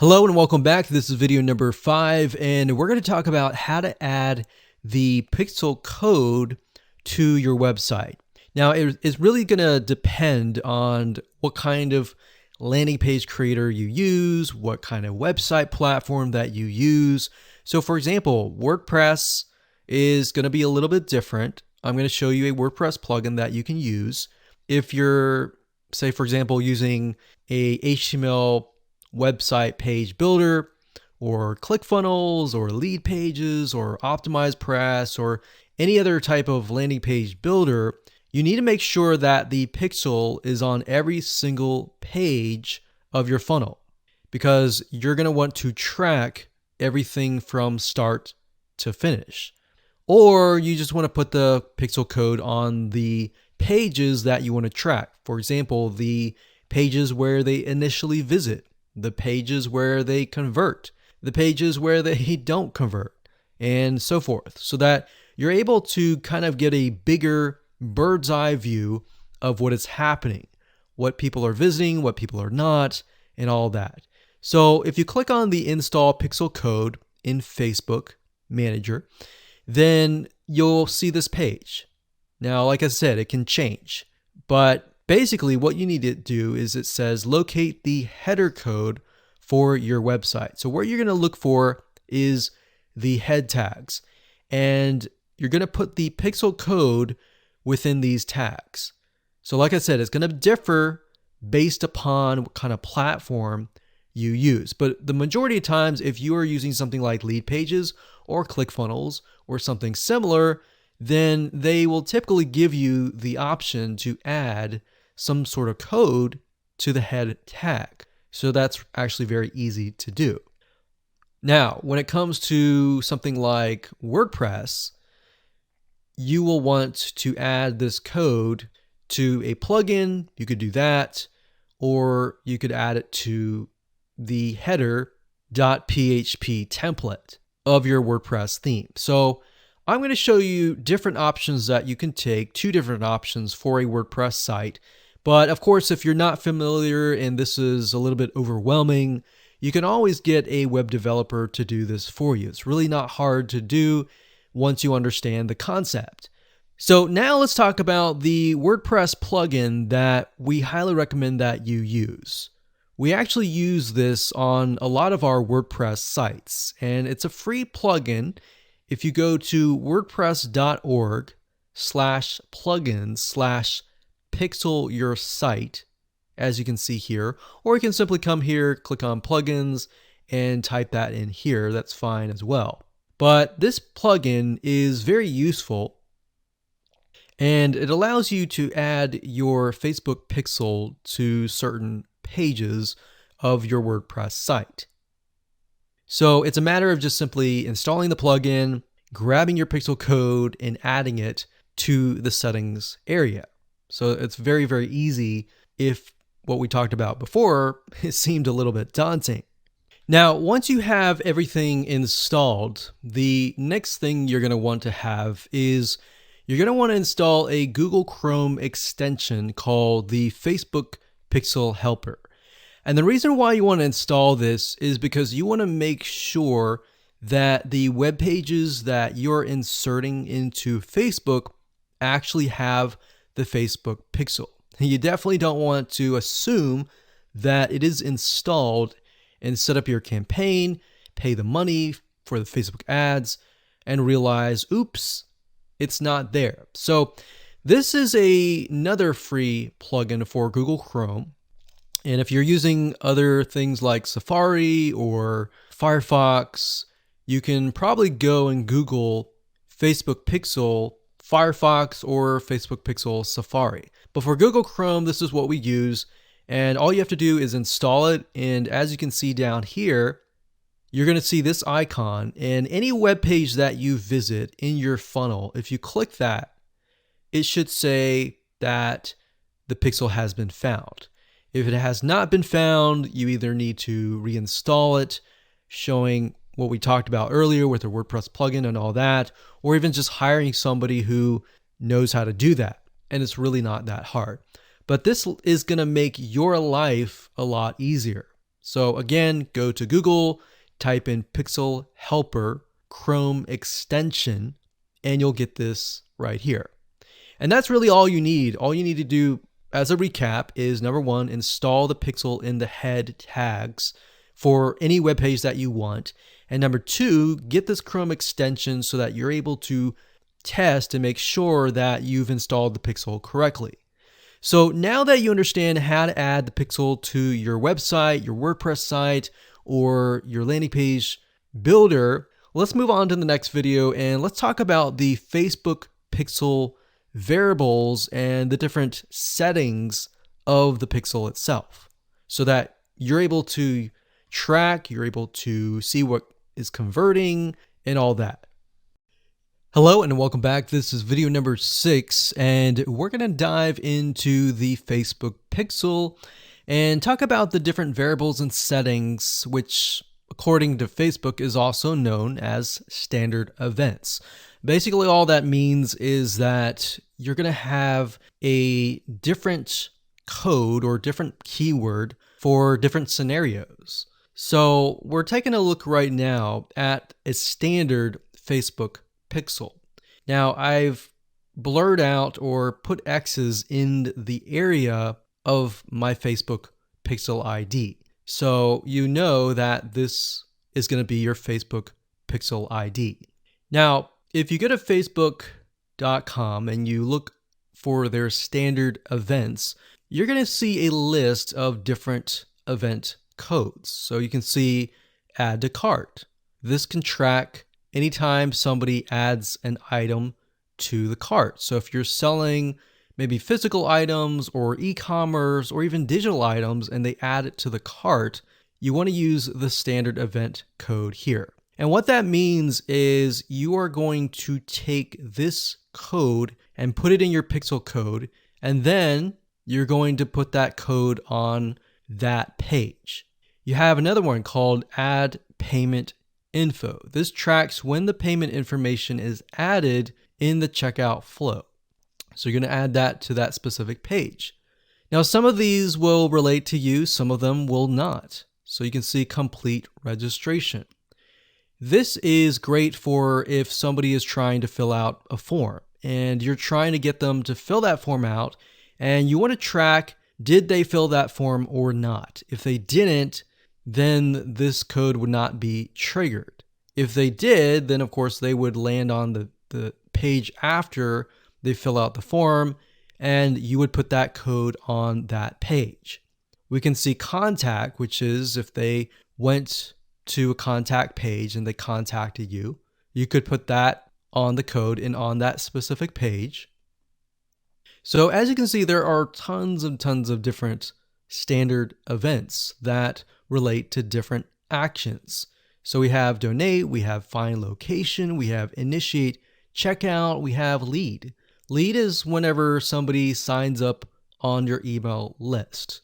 Hello and welcome back. This is video number 5, and we're going to talk about how to add the pixel code to your website. Now, it's really going to depend on what kind of landing page creator you use, what kind of website platform that you use. So for example, WordPress is going to be a little bit different. I'm going to show you a WordPress plugin that you can use. If you're, say for example, using a HTML website page builder or ClickFunnels or lead pages or OptimizePress or any other type of landing page builder, you need to make sure that the pixel is on every single page of your funnel, because you're going to want to track everything from start to finish. Or you just want to put the pixel code on the pages that you want to track. For example, the pages where they initially visit, the pages where they convert, the pages where they don't convert, and so forth, so that you're able to kind of get a bigger bird's eye view of what is happening, what people are visiting, what people are not, and all that. So if you click on the install pixel code in Facebook Manager, then you'll see this page. Now, like I said, it can change, but basically what you need to do is it says locate the header code for your website. So what you're going to look for is the head tags, and you're going to put the pixel code within these tags. So like I said, it's going to differ based upon what kind of platform you use. But the majority of times, if you are using something like lead pages or ClickFunnels or something similar, then they will typically give you the option to add some sort of code to the head tag. So that's actually very easy to do. Now, when it comes to something like WordPress, you will want to add this code to a plugin. You could do that, or you could add it to the header.php template of your WordPress theme. So I'm going to show you different options that you can take, 2 different options for a WordPress site. But of course, if you're not familiar and this is a little bit overwhelming, you can always get a web developer to do this for you. It's really not hard to do once you understand the concept. So now let's talk about the WordPress plugin that we highly recommend that you use. We actually use this on a lot of our WordPress sites, and it's a free plugin. If you go to wordpress.org/plugins/pixel your site, as you can see here, or you can simply come here, click on plugins, and type that in here. That's fine as well. But this plugin is very useful, and it allows you to add your Facebook pixel to certain pages of your WordPress site. So it's a matter of just simply installing the plugin, grabbing your pixel code, and adding it to the settings area. So it's very, very easy if what we talked about before, it seemed a little bit daunting. Now, once you have everything installed, the next thing you're going to want to have is you're going to want to install a Google Chrome extension called the Facebook Pixel Helper. And the reason why you want to install this is because you want to make sure that the web pages that you're inserting into Facebook actually have the Facebook pixel. You definitely don't want to assume that it is installed and set up your campaign, pay the money for the Facebook ads, and realize, oops, it's not there. So this is another free plugin for Google Chrome. And if you're using other things like Safari or Firefox, you can probably go and Google Facebook Pixel Firefox or Facebook Pixel Safari. But for Google Chrome, this is what we use. And all you have to do is install it. And as you can see down here, you're going to see this icon. And any web page that you visit in your funnel, if you click that, it should say that the pixel has been found. If it has not been found, you either need to reinstall it, showing what we talked about earlier with the WordPress plugin and all that, or even just hiring somebody who knows how to do that. And it's really not that hard. But this is going to make your life a lot easier. So again, go to Google, type in Pixel Helper Chrome extension, and you'll get this right here. And that's really all you need. All you need to do as a recap is number one, install the pixel in the head tags for any web page that you want. And number two, get this Chrome extension so that you're able to test and make sure that you've installed the pixel correctly. So now that you understand how to add the pixel to your website, your WordPress site, or your landing page builder, let's move on to the next video and let's talk about the Facebook pixel variables and the different settings of the pixel itself so that you're able to track, you're able to see what is converting and all that. Hello and welcome back. This is video number 6 and we're going to dive into the Facebook pixel and talk about the different variables and settings, which according to Facebook is also known as standard events. Basically, all that means is that you're going to have a different code or different keyword for different scenarios. So we're taking a look right now at a standard Facebook pixel. Now I've blurred out or put X's in the area of my Facebook pixel ID. So you know that this is going to be your Facebook pixel ID. Now, if you go to facebook.com and you look for their standard events, you're going to see a list of different event codes. So you can see add to cart. This can track anytime somebody adds an item to the cart. So if you're selling maybe physical items or e-commerce or even digital items and they add it to the cart, you want to use the standard event code here. And what that means is you are going to take this code and put it in your pixel code, and then you're going to put that code on that page. You have another one called add payment info. This tracks when the payment information is added in the checkout flow. So you're going to add that to that specific page. Now, some of these will relate to you, some of them will not. So you can see complete registration. This is great for if somebody is trying to fill out a form and you're trying to get them to fill that form out and you want to track, did they fill that form or not? If they didn't, then this code would not be triggered. If they did, then of course they would land on the page after they fill out the form and you would put that code on that page. We can see contact, which is if they went to a contact page and they contacted you, you could put that on the code and on that specific page. So as you can see, there are tons and tons of different standard events that relate to different actions. So we have donate, we have find location, we have initiate checkout, we have lead. Lead is whenever somebody signs up on your email list.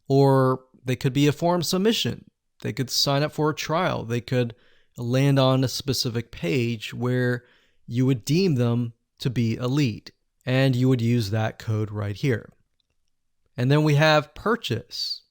Or they could be a form submission. They could sign up for a trial. They could land on a specific page where you would deem them to be a lead. And you would use that code right here. And then we have purchase.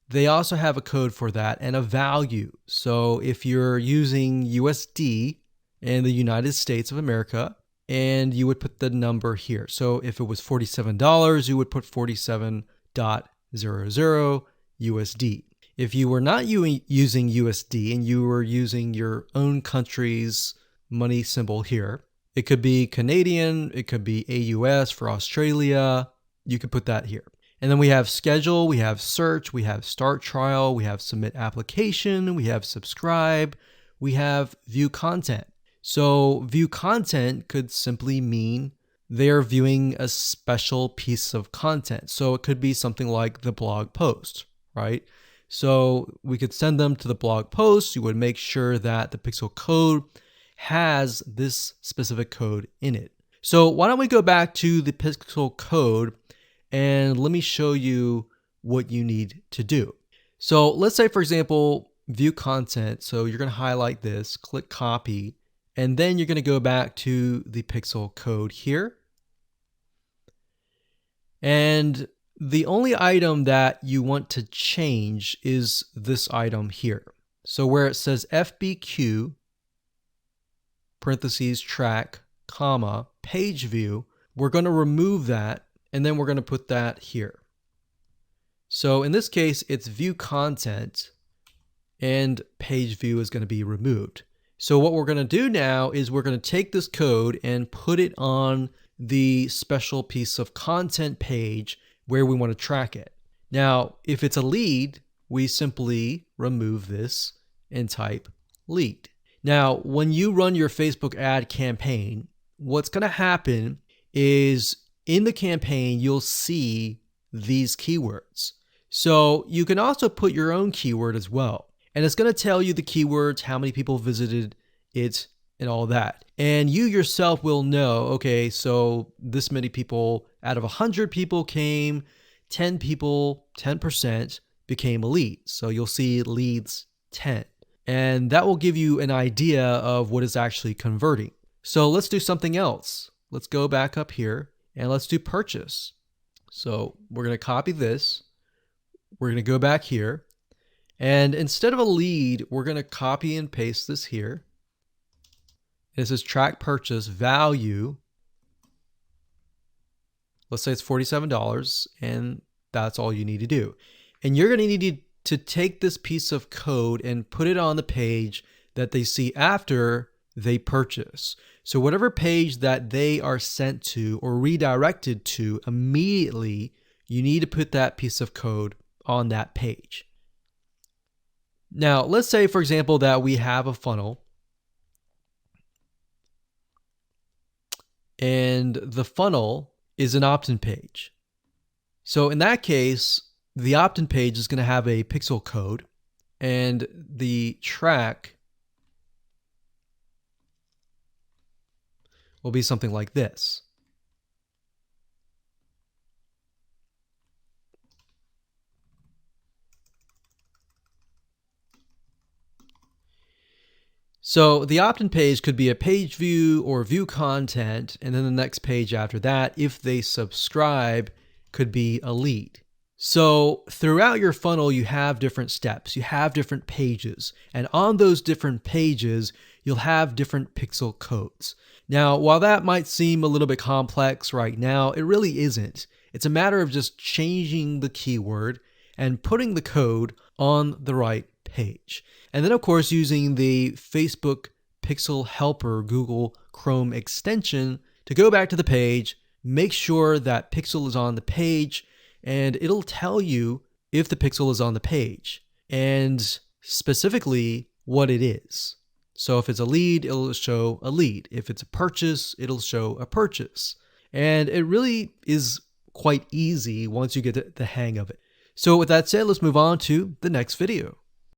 They also have a code for that and a value. So if you're using USD in the United States of America, and you would put the number here. So if it was $47, you would put 47.00 USD. If you were not using USD and you were using your own country's money symbol here, it could be Canadian, it could be AUS for Australia, you could put that here. And then we have schedule, we have search, we have start trial, we have submit application, we have subscribe, we have view content. So view content could simply mean they're viewing a special piece of content. So it could be something like the blog post, right? So we could send them to the blog post. You would make sure that the pixel code has this specific code in it. So why don't we go back to the pixel code and let me show you what you need to do. So let's say, for example, view content. So you're going to highlight this, click copy, and then you're going to go back to the pixel code here. And The only item that you want to change is this item here. So where it says FBQ, parentheses, track, comma, page view, we're going to remove that, and then we're going to put that here. So in this case, it's view content, and page view is going to be removed. So what we're going to do now is we're going to take this code and put it on the special piece of content page where we want to track it. Now, if it's a lead, we simply remove this and type lead. Now, when you run your Facebook ad campaign, what's going to happen is in the campaign, you'll see these keywords. So you can also put your own keyword as well. And it's going to tell you the keywords, how many people visited it, and all that. And you yourself will know, okay, so this many people out of 100 people came, 10 people, 10% became a lead. So you'll see leads 10. And that will give you an idea of what is actually converting. So let's do something else. Let's go back up here and let's do purchase. So we're going to copy this. We're going to go back here. And instead of a lead, we're going to copy and paste this here. This is track purchase value. Let's say it's $47, and that's all you need to do. And you're going to need to take this piece of code and put it on the page that they see after they purchase. So whatever page that they are sent to or redirected to immediately, you need to put that piece of code on that page. Now, let's say, for example, that we have a funnel, and the funnel is an opt-in page. So in that case, the opt-in page is going to have a pixel code, and the track will be something like this. So the opt-in page could be a page view or view content, and then the next page after that, if they subscribe, could be a lead. So throughout your funnel, you have different steps, you have different pages, and on those different pages, you'll have different pixel codes. Now, while that might seem a little bit complex right now, it really isn't. It's a matter of just changing the keyword and putting the code on the right page. And then, of course, using the Facebook Pixel Helper Google Chrome extension to go back to the page, make sure that pixel is on the page, and it'll tell you if the pixel is on the page and specifically what it is. So if it's a lead, it'll show a lead. If it's a purchase, it'll show a purchase. And it really is quite easy once you get the hang of it. So with that said, let's move on to the next video.